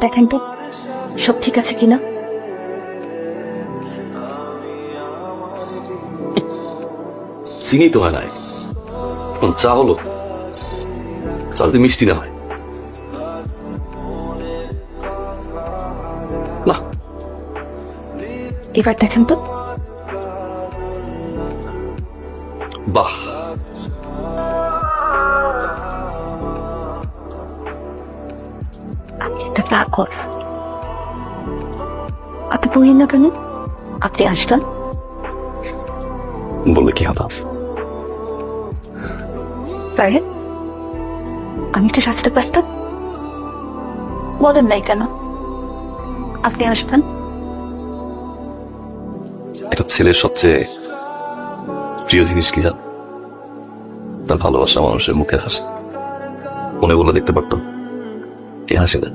দেখেন তো সব ঠিক আছে কিনা। চিনি তো হয় নাই, চা হলো, চা যদি মিষ্টি না হয়। না, এবার দেখেন তো। বাহ, আপনি একটা পাগল। আপনি বললেন না কেন আপনি আসবেন? বললে কি হতাম? তাই আমি একটু সাজতে পারতাম। বলেন নাই কেন আপনি আসবেন? একটা ছেলের সবচেয়ে প্রিয় জিনিস কি জান? তার ভালোবাসা মানুষের মুখের হাসি। মনে বলে দেখতে পারতো এই হাসিটা।